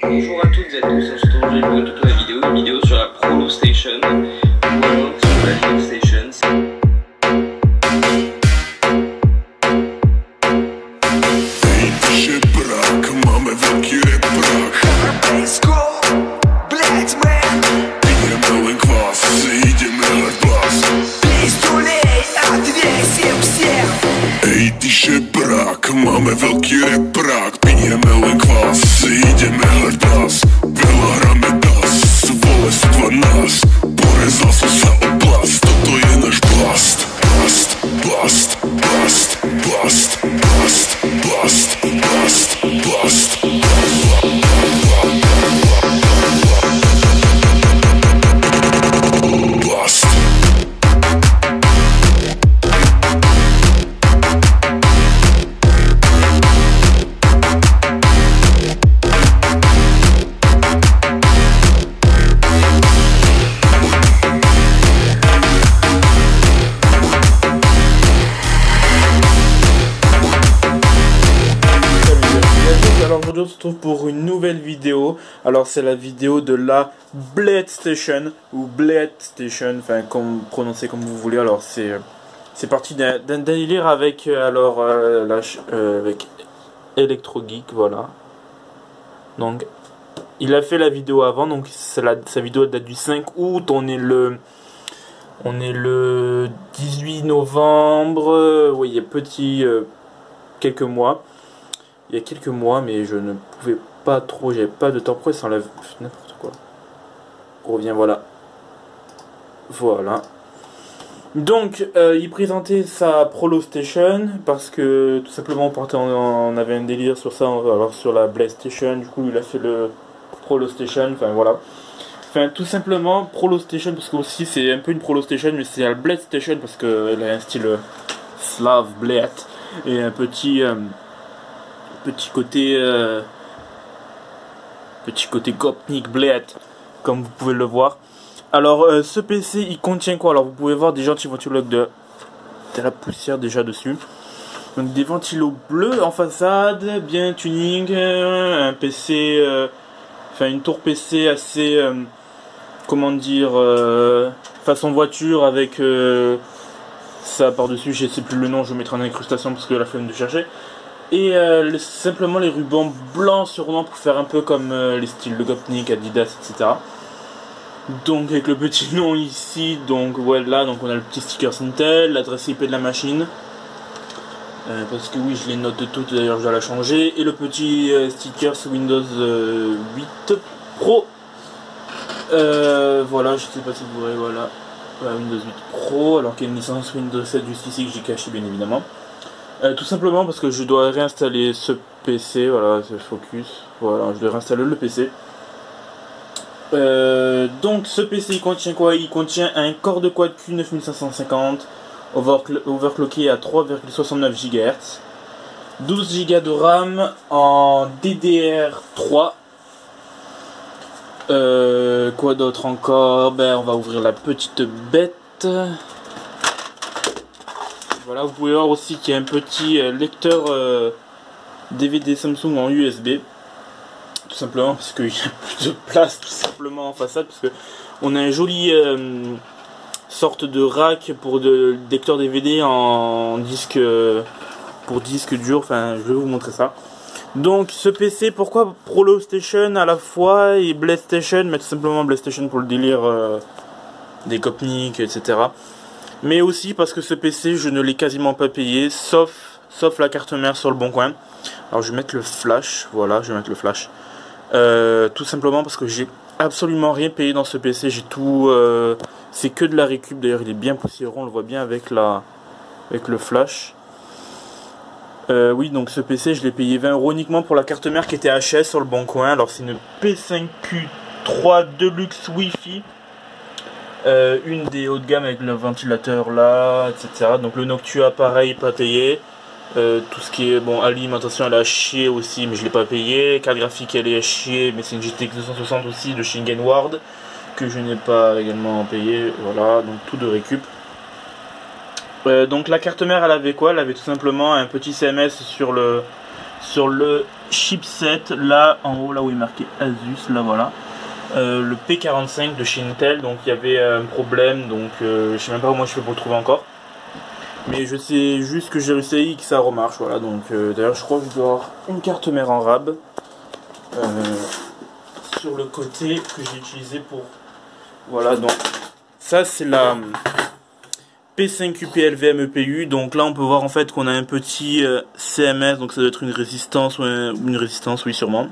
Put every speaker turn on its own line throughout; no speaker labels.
Bonjour à toutes et à tous, on se retrouve aujourd'hui pour toute la vidéo, une vidéo sur la ProLoStation, ou alors sur la LiveStation.
Пишет брак, мама великий рэп-брак.
Блять, мэн,
Пьем новый квас, заедем на арбаз.
пиздюлей, отвесим всем.
Эй, пишет брак, мама великий рэп-брак. Пьем новый квас, заедем на арбаз. Велограмме дас, волость нас. Порезался за област, то є наш пласт. Пласт, пласт, пласт, пласт, пласт, пласт, пласт, пласт. Пласт.
Alors aujourd'hui on se retrouve pour une nouvelle vidéo. Alors c'est la vidéo de la BladeStation ou BladeStation, enfin prononcez comme vous voulez. Alors c'est parti d'un délire avec avec ElectroGeek, voilà. Donc il a fait la vidéo avant, donc sa vidéo date du 5 août. On est le 18 novembre. Oui, il y a quelques mois. Il y a quelques mois, mais je ne pouvais pas trop, j'avais pas de temps. Pourquoi ça enlève n'importe quoi? On revient, voilà. Voilà. Donc, il présentait sa ProLoStation parce que tout simplement on avait un délire sur ça, alors sur la BladeStation. Du coup, il a fait le ProLoStation. Enfin voilà. Enfin, tout simplement ProLoStation parce que aussi c'est un peu une ProLoStation, mais c'est la BladeStation parce qu'elle a un style Slav Blade et un petit côté Gopnik Blade, comme vous pouvez le voir. Alors ce PC il contient quoi? Alors vous pouvez voir des gentils ventilos de la poussière déjà dessus, donc des ventilos bleus en façade, bien tuning, un PC, enfin une tour PC assez comment dire, façon voiture avec ça par dessus, je sais plus le nom, je vais mettre en incrustation parce que la flemme de chercher. Et simplement les rubans blancs sur noir pour faire un peu comme les styles de Gopnik, Adidas, etc. Donc avec le petit nom ici, donc voilà, donc on a le petit sticker Intel, l'adresse IP de la machine. Parce que oui, je les note toutes, d'ailleurs je dois la changer. Et le petit sticker Windows 8 Pro. Voilà, je sais pas si vous voyez, voilà. Windows 8 Pro, alors qu'il y a une licence Windows 7 juste ici que j'ai caché bien évidemment. Tout simplement parce que je dois réinstaller ce PC, voilà, c'est focus, voilà, je dois réinstaller le PC. Donc ce PC il contient quoi? Il contient un Core de Quad Q 9550, overclocké à 3,69 GHz, 12 Go de RAM en DDR3. Quoi d'autre encore? Ben on va ouvrir la petite bête. Voilà, vous pouvez voir aussi qu'il y a un petit lecteur DVD Samsung en USB. Tout simplement parce qu'il n'y a plus de place tout simplement en façade. Parce que on a un joli sorte de rack pour de lecteur DVD en disque pour disque dur. Enfin, je vais vous montrer ça. Donc ce PC, pourquoi ProLoStation à la fois et BladeStation? Mais tout simplement BladeStation pour le délire des Gopnik, etc. Mais aussi parce que ce PC je ne l'ai quasiment pas payé, sauf la carte mère sur le bon coin. Alors je vais mettre le flash, voilà, je vais mettre le flash. Tout simplement parce que j'ai absolument rien payé dans ce PC, j'ai tout, c'est que de la récup. D'ailleurs il est bien poussiéreux, on le voit bien avec le flash. Oui, donc ce PC je l'ai payé 20 € uniquement pour la carte mère qui était HS sur le bon coin. Alors c'est une P5Q3 Deluxe Wi-Fi. Une des hauts de gamme avec le ventilateur là, etc. Donc le Noctua pareil, pas payé. Tout ce qui est, bon, alimentation elle a chier aussi, mais je l'ai pas payé. Carte graphique elle est à chier, mais c'est une GTX 260 aussi de Shingenward que je n'ai pas également payé. Voilà, donc tout de récup. Donc la carte mère elle avait quoi? Elle avait tout simplement un petit CMS sur le sur le chipset, là en haut, là où il est marqué Asus, là voilà, le P45 de chez Intel. Donc il y avait un problème, donc je sais même pas comment je fais pour le trouver encore, mais je sais juste que j'ai réussi et que ça remarche. Voilà, donc d'ailleurs je crois que je dois avoir une carte mère en rab sur le côté que j'ai utilisé pour, voilà. Donc ça c'est la P5UP LVM donc là on peut voir en fait qu'on a un petit CMS, donc ça doit être une résistance, oui sûrement,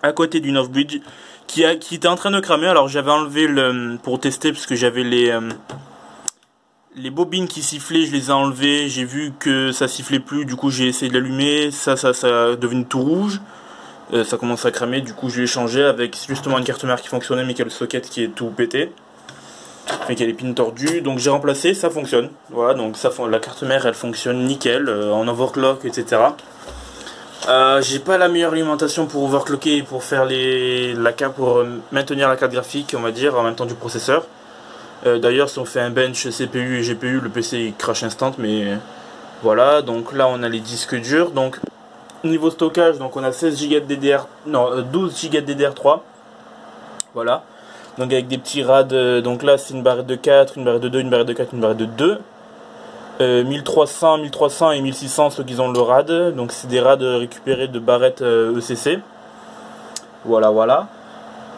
à côté d'une off-bridge qui était en train de cramer. Alors j'avais enlevé pour tester parce que j'avais les bobines qui sifflaient, je les ai enlevées, j'ai vu que ça sifflait plus, du coup j'ai essayé de l'allumer, ça est devenu tout rouge, ça commence à cramer, du coup je l'ai changé avec justement une carte mère qui fonctionnait mais qui a le socket qui est tout pété. Fait qu'il y a les pins tordus, donc j'ai remplacé, ça fonctionne. Voilà, donc la carte mère elle fonctionne nickel, en overclock, etc. J'ai pas la meilleure alimentation pour overclocker et pour faire pour maintenir la carte graphique, on va dire, en même temps du processeur. D'ailleurs, si on fait un bench CPU et GPU, le PC il crash instant, mais voilà. Donc là on a les disques durs. Donc niveau stockage, donc on a 12 Go de DDR3. Voilà. Donc avec des petits RAD, donc là c'est une barrette de 4, une barrette de 2, une barrette de 4, une barrette de 2. 1300 et 1600 ceux qui ont le RAD, donc c'est des RAD récupérés de barrettes ECC. Voilà.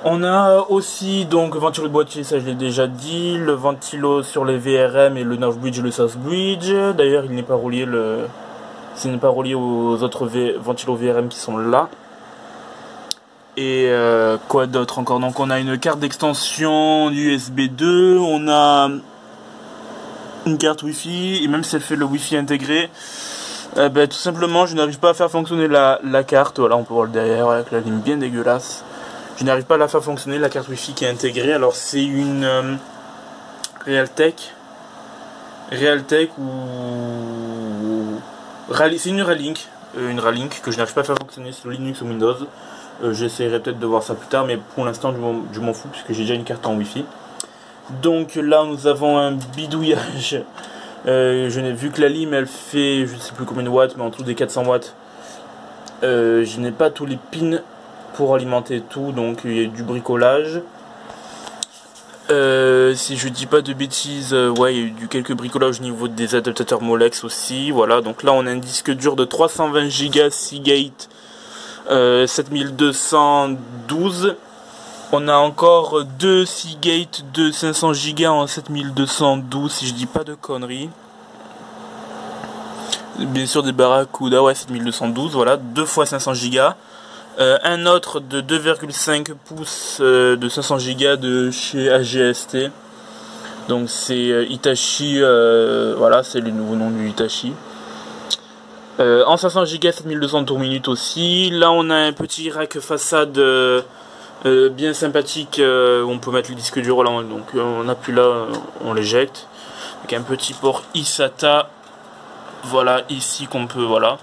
On a aussi donc ventilo de boîtier, ça je l'ai déjà dit, le ventilo sur les VRM et le North Bridge et le South Bridge. D'ailleurs il n'est pas relié aux autres ventilos VRM qui sont là. Et quoi d'autre encore? Donc on a une carte d'extension USB 2, on a une carte Wi-Fi, et même si elle fait le Wi-Fi intégré, tout simplement je n'arrive pas à faire fonctionner la carte. Voilà, on peut voir le derrière avec la ligne bien dégueulasse. Je n'arrive pas à la faire fonctionner, la carte Wi-Fi qui est intégrée. Alors c'est une Realtek ou c'est une Ralink que je n'arrive pas à faire fonctionner sur Linux ou Windows. J'essaierai peut-être de voir ça plus tard, mais pour l'instant je m'en fous puisque j'ai déjà une carte en Wi-Fi. Donc là nous avons un bidouillage. Je n'ai vu que la lime elle fait je ne sais plus combien de watts, mais en dessous des 400 watts. Je n'ai pas tous les pins pour alimenter tout, donc il y a du bricolage. Si je dis pas de bêtises, ouais, il y a eu quelques bricolages au niveau des adaptateurs Molex aussi. Voilà, donc là on a un disque dur de 320 Go Seagate 7212. On a encore deux Seagate de 500 Go en 7212 si je dis pas de conneries. Bien sûr des Barracuda, ouais, 7212, voilà, 2 fois 500 Go. Un autre de 2,5 pouces de 500 Go de chez AGST. Donc c'est Hitachi, voilà, c'est le nouveau nom du Hitachi. En 500 Go 7200 tours minutes aussi. Là on a un petit rack façade bien sympathique où on peut mettre le disque dur. Voilà, donc on appuie là, on l'éjecte. Avec un petit port eSATA. Voilà, ici qu'on peut, voilà.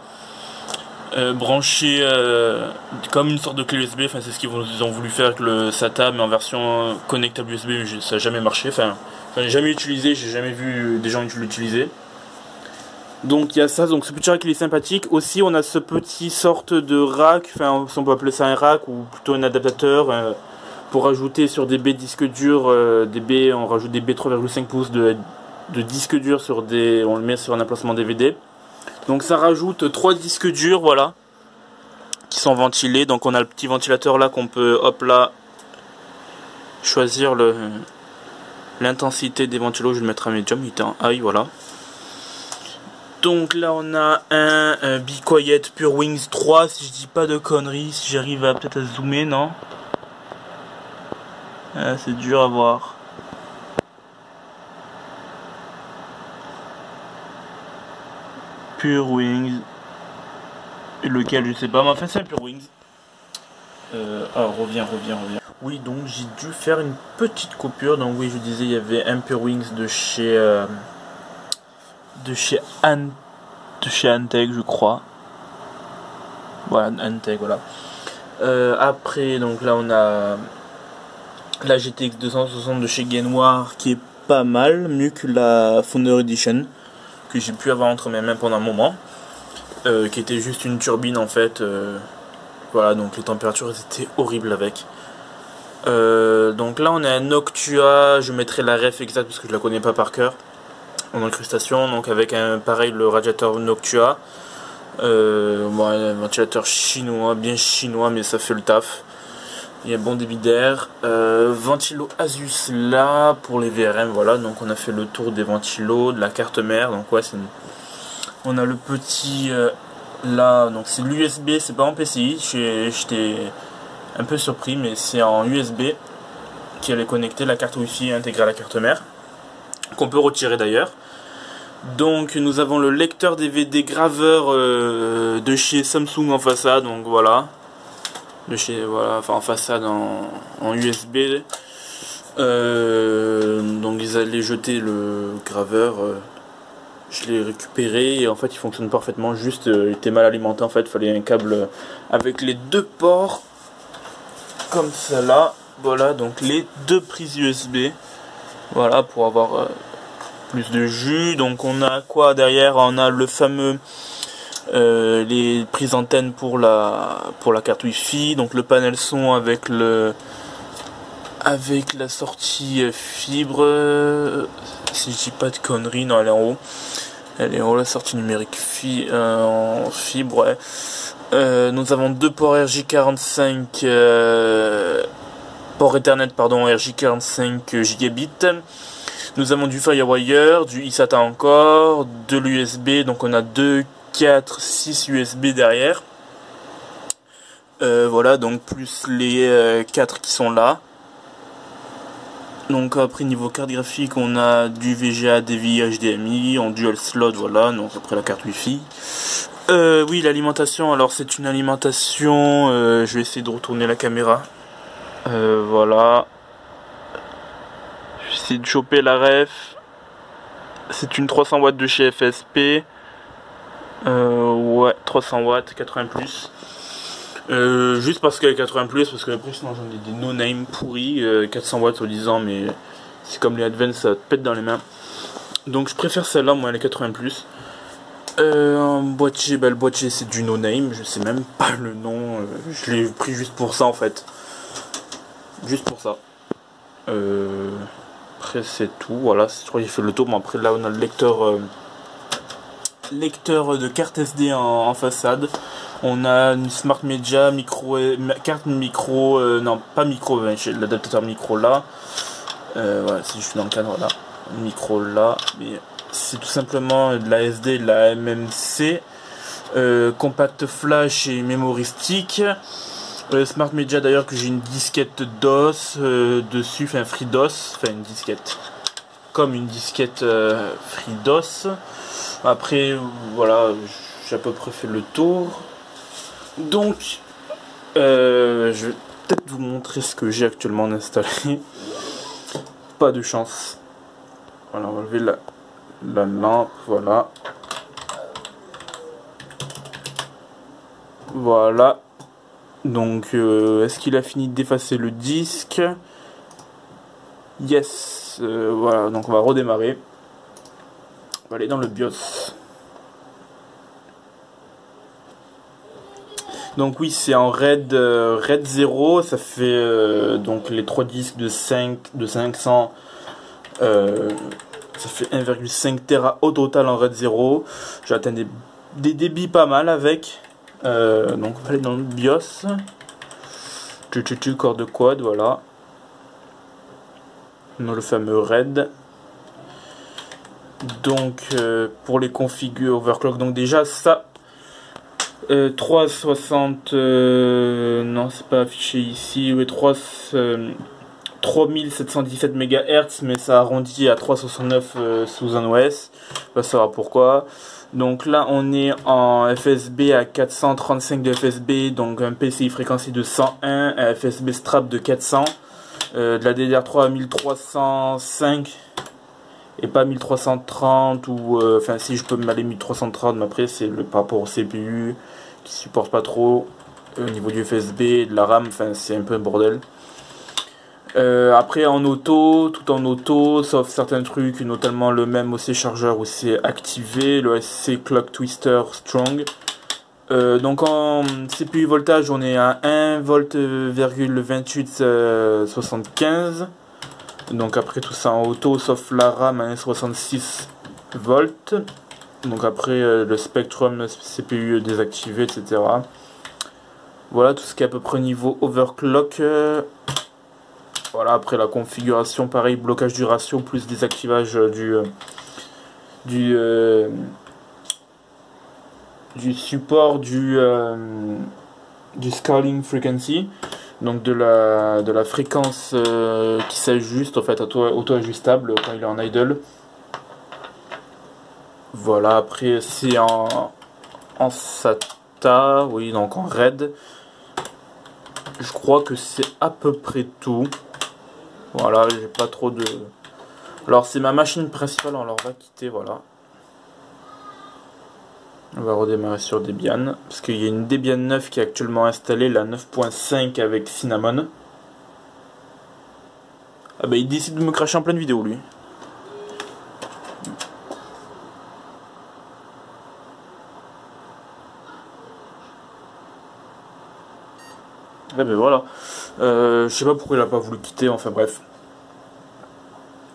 Brancher comme une sorte de clé USB, enfin c'est ce qu'ils ont voulu faire avec le SATA, mais en version connectable USB, ça n'a jamais marché, enfin j'ai jamais utilisé, j'ai jamais vu des gens l'utiliser. Donc il y a ça, donc ce petit rack il est sympathique. Aussi on a ce petit sorte de rack, enfin si on peut appeler ça un rack ou plutôt un adaptateur pour ajouter sur des baies disques durs, on rajoute des baies 3,5 pouces de disques durs on le met sur un emplacement DVD. Donc ça rajoute 3 disques durs, voilà, qui sont ventilés. Donc on a le petit ventilateur là qu'on peut, hop là, choisir l'intensité des ventilos. Je vais le mettre à médium, il est en high, voilà. Donc là on a un Be Quiet Pure Wings 3, si je dis pas de conneries, si j'arrive à peut-être à zoomer, non? C'est dur à voir. Pure Wings, lequel je sais pas, mais enfin c'est un Pure Wings. Alors reviens. Oui, donc j'ai dû faire une petite coupure. Donc oui, je disais il y avait un Pure Wings de chez Antec, je crois. Voilà, Antec, voilà. Après, donc là on a la GTX 260 de chez Gainoir qui est pas mal, mieux que la Founder Edition que j'ai pu avoir entre mes mains pendant un moment. qui était juste une turbine en fait. Voilà, donc les températures étaient horribles avec. Donc là on a un Noctua, je mettrai la ref exacte parce que je la connais pas par cœur en incrustation, donc avec un pareil le radiateur Noctua, bon, un ventilateur chinois, bien chinois mais ça fait le taf, il y a bon débit d'air, ventilo Asus là pour les VRM, voilà, donc on a fait le tour des ventilos, de la carte mère, donc ouais on a le petit là, donc c'est l'USB, c'est pas en PCI, j'étais un peu surpris, mais c'est en USB qui allait connecter la carte Wi-Fi intégrée à la carte mère, qu'on peut retirer d'ailleurs. Donc nous avons le lecteur DVD graveur de chez Samsung en façade, donc voilà, de chez voilà, enfin en façade en USB. Donc ils allaient jeter le graveur. Je l'ai récupéré et en fait il fonctionne parfaitement, juste il était mal alimenté en fait, il fallait un câble avec les deux ports comme ça là, voilà, donc les deux prises USB, voilà, pour avoir plus de jus. Donc on a quoi derrière, on a le fameux les prises antennes pour la carte Wi-Fi, donc le panel son avec la sortie fibre, si je dis pas de conneries, non elle est en haut. Elle est en haut, la sortie numérique en fibre, ouais. Nous avons deux ports RJ45, port Ethernet, pardon, RJ45 gigabits. Nous avons du Firewire, du eSATA encore, de l'USB, donc on a 2, 4, 6 USB derrière. Voilà, donc plus les 4 qui sont là. Donc après niveau carte graphique on a du VGA, DVI, HDMI en dual slot, voilà, donc après la carte Wi-Fi. Oui, l'alimentation, alors c'est une alimentation, je vais essayer de retourner la caméra. Voilà. Je vais essayer de choper la ref. C'est une 300 watts de chez FSP. Ouais, 300 watts, 80 plus. Juste parce qu'elle est 80 plus, parce que après sinon j'en ai des no-name pourris, 400 watts au 10 ans, mais c'est comme les Advance, ça te pète dans les mains. Donc je préfère celle-là, moi elle est 80 plus. En boîtier, bah, le boîtier c'est du no-name, je sais même pas le nom, je l'ai pris juste pour ça en fait. Juste pour ça. Après c'est tout, voilà, je crois que j'ai fait le tour. Bon, après là on a le lecteur de carte SD en façade. On a une Smart Media micro, carte micro, non pas micro, j'ai l'adaptateur micro là. Voilà, si je suis dans le cadre là, micro là, mais c'est tout simplement de la SD, de la MMC, compact flash et memory stick. Smart Media d'ailleurs que j'ai une disquette DOS dessus, enfin FreeDOS, enfin une disquette, comme une disquette FreeDOS. Après voilà, j'ai à peu près fait le tour. Donc, je vais peut-être vous montrer ce que j'ai actuellement installé. Pas de chance. Voilà, on va lever la lampe, voilà. Voilà. Donc, est-ce qu'il a fini d'effacer le disque? Yes. Voilà, donc on va redémarrer. On va aller dans le BIOS. Donc oui, c'est en RAID 0, ça fait donc les 3 disques de 500, ça fait 1,5 Tera au total en RAID 0. J'ai atteint des débits pas mal avec. Donc on va aller dans le BIOS. Corps de quad, voilà. On a le fameux RAID. Donc pour les configures overclock, donc déjà ça. 360 non c'est pas affiché ici, oui, 3717 MHz, mais ça arrondit à 369 sous un OS, on va savoir pourquoi. Donc là on est en FSB à 435 de FSB, donc un PCI fréquency de 101, un FSB strap de 400, de la DDR3 à 1305 et pas 1330, ou enfin si je peux m'aller 1330, mais après c'est par rapport au CPU qui supporte pas trop au niveau du FSB, de la RAM, enfin c'est un peu un bordel. Après en auto, tout en auto, sauf certains trucs, notamment le même OC chargeur où c'est activé, le SC Clock Twister Strong. Donc en CPU voltage on est à 1,2875 V. Donc après tout ça en auto sauf la RAM à 1,66 volts. Donc après le Spectrum CPU désactivé, etc. Voilà tout ce qui est à peu près niveau overclock. Voilà, après la configuration pareil, blocage du ratio plus désactivage du support du scaling frequency, donc de la fréquence qui s'ajuste en fait auto-ajustable quand il est en idle. Voilà, après c'est en SATA, oui, donc en RAID. Je crois que c'est à peu près tout. Voilà, j'ai pas trop de... Alors c'est ma machine principale, on leur va quitter, voilà. On va redémarrer sur Debian, parce qu'il y a une Debian 9 qui est actuellement installée, la 9.5 avec Cinnamon. Ah bah il décide de me cracher en pleine vidéo lui. Ouais ben voilà. Je sais pas pourquoi il a pas voulu quitter, enfin bref.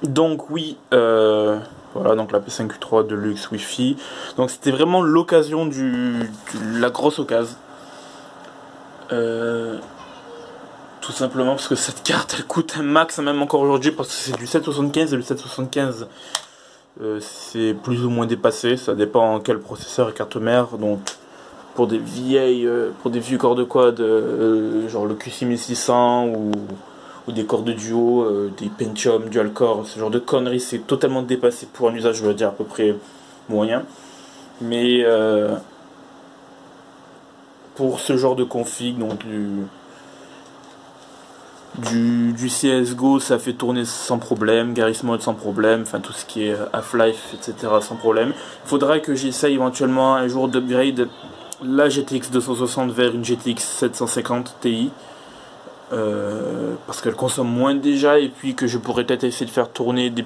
Donc oui, voilà, donc la P5Q3 Deluxe Wi-Fi. Donc c'était vraiment l'occasion la grosse occasion. Tout simplement parce que cette carte elle coûte un max, même encore aujourd'hui, parce que c'est du 775 et le 775 c'est plus ou moins dépassé. Ça dépend quel processeur et carte mère. Donc pour des vieux corps de quad, genre le Q6600 ou des corps de duo, des Pentium, dual core, ce genre de conneries, c'est totalement dépassé pour un usage, je veux dire, à peu près moyen. Mais pour ce genre de config, donc du CSGO, ça fait tourner sans problème, Garry's Mod sans problème, enfin tout ce qui est Half-Life, etc. sans problème. Il faudra que j'essaye éventuellement un jour d'upgrade la GTX 260 vers une GTX 750 Ti. Parce qu'elle consomme moins déjà, et puis que je pourrais peut-être essayer de faire tourner des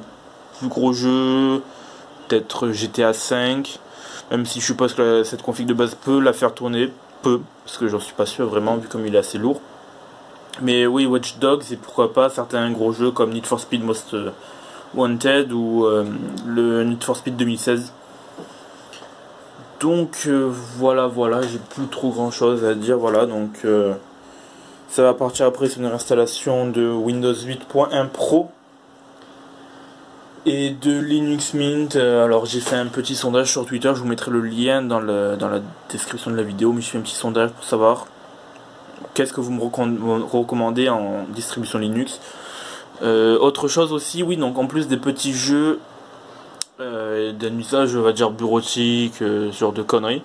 plus gros jeux, peut-être GTA 5, même si je suppose que cette config de base peut la faire tourner, parce que j'en suis pas sûr vraiment vu comme il est assez lourd. Mais oui, Watch Dogs et pourquoi pas certains gros jeux comme Need for Speed Most Wanted ou le Need for Speed 2016. Donc voilà, j'ai plus trop grand chose à dire, voilà, donc ça va partir après sur une installation de Windows 8.1 Pro et de Linux Mint. Alors j'ai fait un petit sondage sur Twitter, je vous mettrai le lien dans la description de la vidéo, mais je fais un petit sondage pour savoir qu'est-ce que vous me recommandez en distribution Linux. Autre chose aussi, oui, donc en plus des petits jeux d'un usage, on va dire bureautique, ce genre de conneries,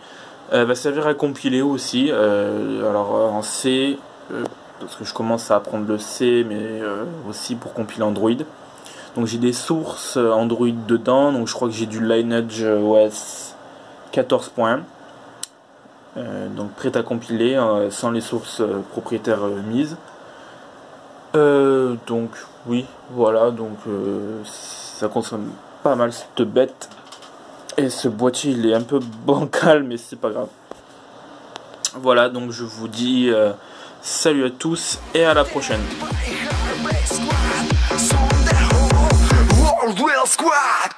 va servir à compiler aussi, alors en C, parce que je commence à apprendre le C, mais aussi pour compiler Android. Donc j'ai des sources Android dedans, donc je crois que j'ai du Lineage OS 14.1, donc prêt à compiler sans les sources propriétaires mises. Donc oui, voilà, donc ça consomme pas mal cette bête, et ce boîtier il est un peu bancal, mais c'est pas grave. Voilà, donc je vous dis salut à tous et à la prochaine.
World Will Squad.